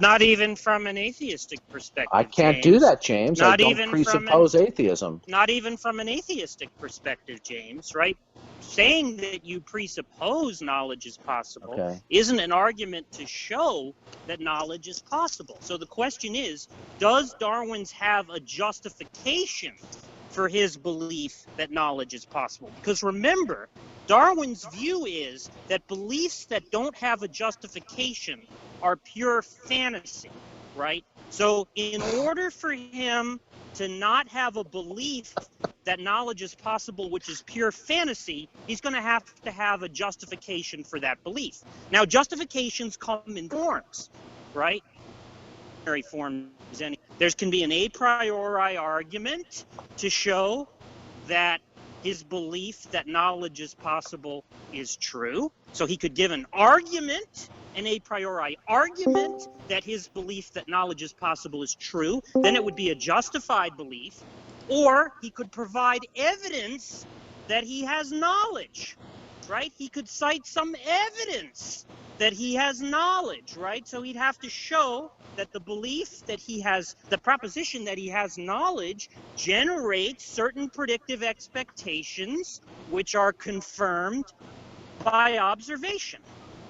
Not even from an atheistic perspective. I can't do that, James. Not I don't even presuppose atheism. Not even from an atheistic perspective, James, right? Saying that you presuppose knowledge is possible isn't an argument to show that knowledge is possible. So the question is, does Darwin's have a justification for his belief that knowledge is possible? Because remember, Darwin's view is that beliefs that don't have a justification are pure fantasy, right? So in order for him to not have a belief that knowledge is possible, which is pure fantasy, he's going to have a justification for that belief. Now, justifications come in forms, right? There can be an a priori argument to show that his belief that knowledge is possible is true. So he could give an argument, an a priori argument, that his belief that knowledge is possible is true. Then it would be a justified belief. Or he could provide evidence that he has knowledge, right? He could cite some evidence that he has knowledge, right? So he'd have to show that the belief that he has, the proposition that he has knowledge, generates certain predictive expectations which are confirmed by observation.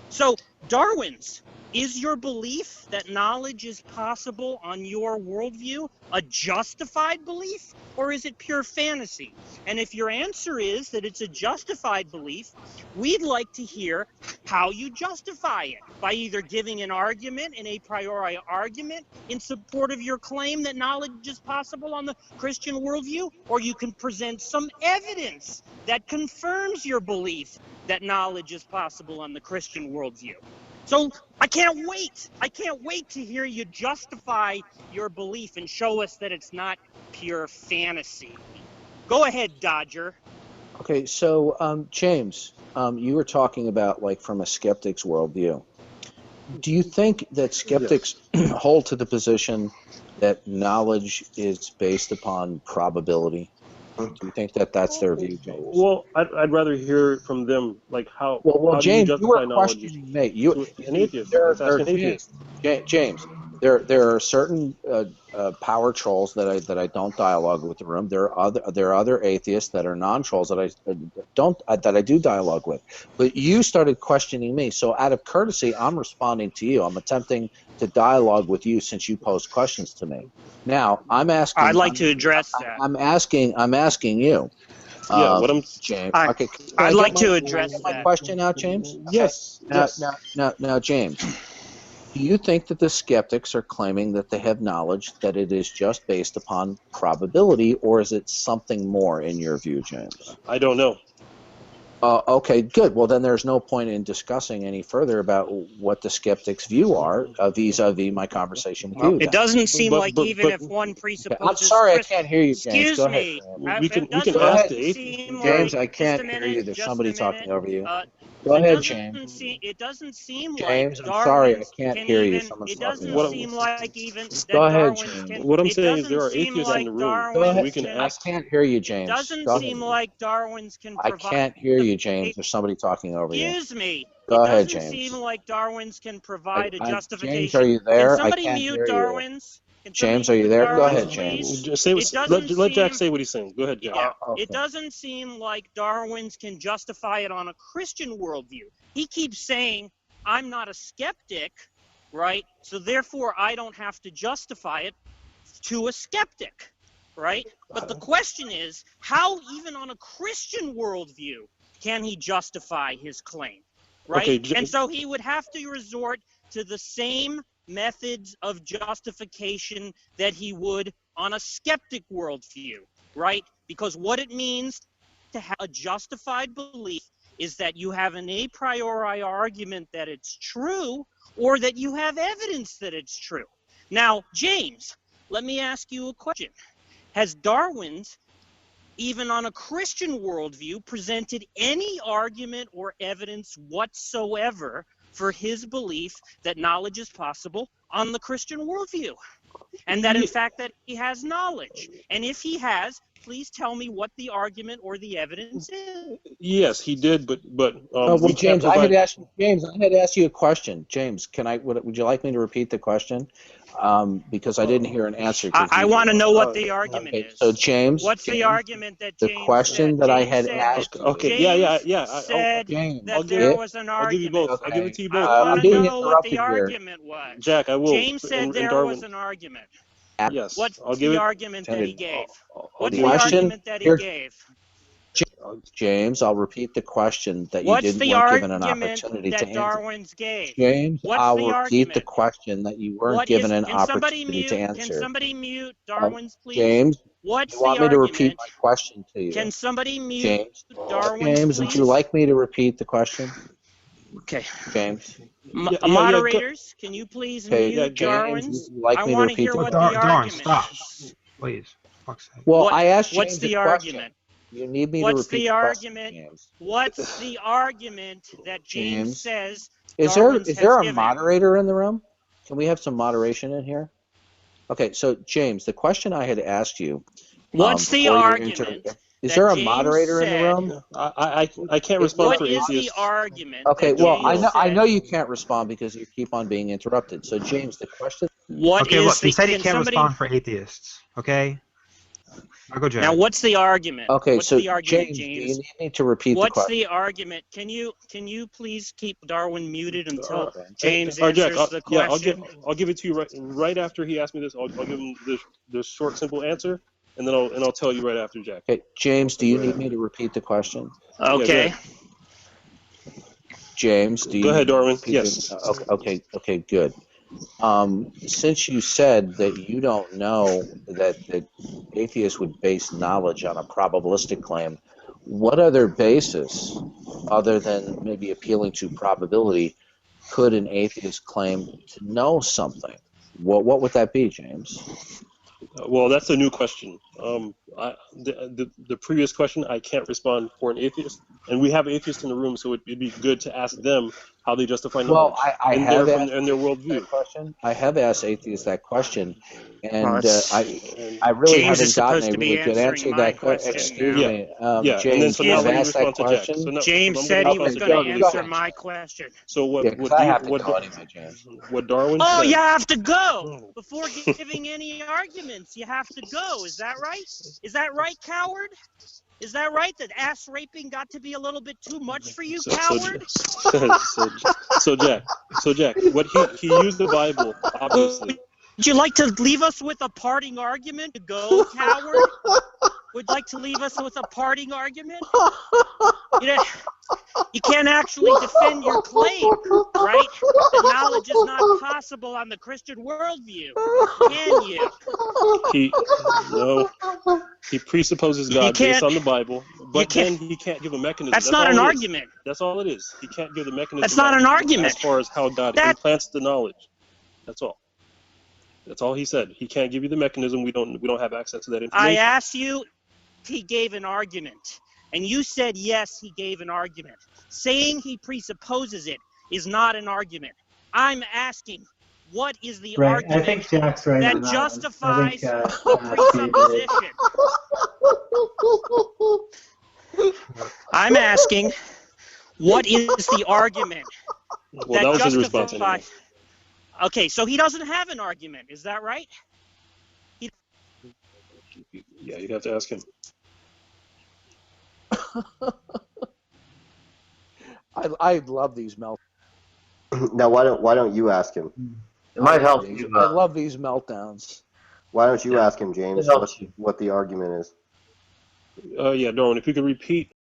So Darwin's, is your belief that knowledge is possible on your worldview a justified belief, or is it pure fantasy? And if your answer is that it's a justified belief, we'd like to hear how you justify it, by either giving an argument, an a priori argument, in support of your claim that knowledge is possible on the Christian worldview, or you can present some evidence that confirms your belief that knowledge is possible on the Christian worldview. So I can't wait. I can't wait to hear you justify your belief and show us that it's not pure fantasy. Go ahead, Dodger. Okay, so James, you were talking about like from a skeptic's worldview. Do you think that skeptics hold to the position that knowledge is based upon probability? Do you think that that's their view, James? Well, I'd rather hear from them, like how. Well, how James, do you justify knowledge? questioning me. You, an atheist. James, there are certain power trolls that I don't dialogue with the room. There are other atheists that are non-trolls that I do dialogue with. But you started questioning me, so out of courtesy, I'm responding to you. I'm attempting to dialogue with you since you posed questions to me. Now, I'm asking. I'd like to address that. I'm asking you. Yeah, what I'm James. Okay, I'd like to address my question now, James. Yes. Now, James. Do you think that the skeptics are claiming that they have knowledge, that it is just based upon probability, or is it something more in your view, James? I don't know. Okay, good. Well, then there's no point in discussing any further about what the skeptics' view are vis-a-vis my conversation with you. It doesn't seem like even if one presupposes... I'm sorry, I can't hear you, James. Excuse me. We can ask the atheist. James, I can't hear you. There's somebody talking over you. Go ahead, James. It doesn't seem like James, I'm sorry, I can't hear you. Someone's it doesn't seem like even that Go ahead, Darwin's James. What I'm saying is there are atheists in the room. Go ahead, We can ask. I can't hear you, James. It doesn't seem like Darwin's can I provide... can't hear you, James. There's somebody talking over you. Excuse me. Go ahead, It doesn't James. seem like Darwin's can provide a justification. James, are you there? Can somebody I can't mute hear Darwin's? you. James, are you there? Go ahead, James. Just say let Jack say what he's saying. Go ahead, Jack. Yeah. Okay. It doesn't seem like Darwin's can justify it on a Christian worldview. He keeps saying, I'm not a skeptic, right? So therefore, I don't have to justify it to a skeptic, right? But the question is, how even on a Christian worldview can he justify his claim, right? Okay, and so he would have to resort to the same methods of justification that he would on a skeptic worldview, right? Because what it means to have a justified belief is that you have an a priori argument that it's true, or that you have evidence that it's true. Now, James, let me ask you a question. Has Darwin's, even on a Christian worldview, presented any argument or evidence whatsoever for his belief that knowledge is possible on the Christian worldview, and that in fact that he has knowledge. And if he has, please tell me what the argument or the evidence is. Yes, he did, but well, we can't James, I provide. had asked you a question. James, would you like me to repeat the question? Because I didn't hear an answer. I want to know what the argument is. So James, what's the argument that James the question said? that I James had said asked. Okay, James yeah. said James, that there was an argument. I'll give you both. Okay. I'll give it to you both. I want to know what the here. argument was. Jack, I will. James said there Darwin. was an argument. Yes. What's I'll give the it. argument that he gave? What's the the question, argument that he gave? James, I'll repeat the question that you What's weren't the given an argument opportunity to that answer. Darwin's gave? James, What's I'll the repeat argument? the question that you weren't What given is, an can somebody opportunity mute, to answer. Can somebody mute Darwin's, please? James, what's you want the me to argument? repeat my question to you? Can somebody mute James, Darwin's, James, please? would you like me to repeat the question? Okay. James. Moderators, can you please mute Darwin's? Would you like me to repeat hear the what question? the argument stop. is. Please. Fuck's sake. Well, I asked James what's the question. argument? You need me What's to repeat the argument, James. What's the argument that James says Is Darwin's there a given? moderator in the room? Can we have some moderation in here? Okay, so James, the question I had asked you. What's the argument? Is there a moderator in the room? I can't respond for atheists. What is the argument? Okay, that well, James I know said? you can't respond because you keep on being interrupted. So, James, the question. Okay, look, he said he can't respond for atheists. Okay. I'll go, Jack. Now, what's the argument? Okay, what's so the argument, James, James? do you need me to repeat the What's question? the argument? Can you please keep Darwin muted until Okay. James Jack, answers the question? I'll give it to you right after he asked me this. I'll give him the short, simple answer, and then I'll tell you right after, Jack. Okay, James, do you need me to repeat the question? Okay. Yeah, James, do you? Go ahead, Darwin. repeat Yes. the- Okay, good. Since you said that you don't know that atheists would base knowledge on a probabilistic claim, what other basis, other than maybe appealing to probability, could an atheist claim to know something? What would that be, James? Well, that's a new question. The previous question, I can't respond for an atheist, and we have atheists in the room, so it'd be good to ask them how they justify knowledge I have asked and their worldview. I have asked atheists that question, and I James really haven't is gotten supposed a to be really good answer answering to my that question. question Excuse now. me, Yeah, James, and then so now I've let me asked that respond to Jack. question. James I'm said gonna he was respond going to to Jack. answer my question. So what I have to go anyway, James. what Darwin Oh, said. you have to go before giving any arguments. You have to go. Is that right? Is that right, coward? Is that right? That ass raping got to be a little bit too much for you, coward? So Jack, what he used the Bible, obviously. Would you like to leave us with a parting argument to go, coward? Would like to leave us with a parting argument? You can't actually defend your claim, right? That knowledge is not possible on the Christian worldview, can you? He presupposes God based on the Bible, but then he can't give a mechanism. That's not an argument. That's all it is. He can't give the mechanism. That's not an argument. As far as how God implants the knowledge. That's all. That's all he said. He can't give you the mechanism. We don't have access to that information. I asked you if he gave an argument, and you said yes, he gave an argument. Saying he presupposes it is not an argument. I'm asking, what is the argument I think Jack's right that on that justifies one. the presupposition? I'm asking, what is the argument that was his response anyway. Okay, so he doesn't have an argument. Is that right? Yeah, you'd have to ask him. I love these meltdowns. Now, why don't you ask him? It might help. I love these meltdowns. Why don't you ask him, James, what the argument is? Yeah, Darwin, if you could repeat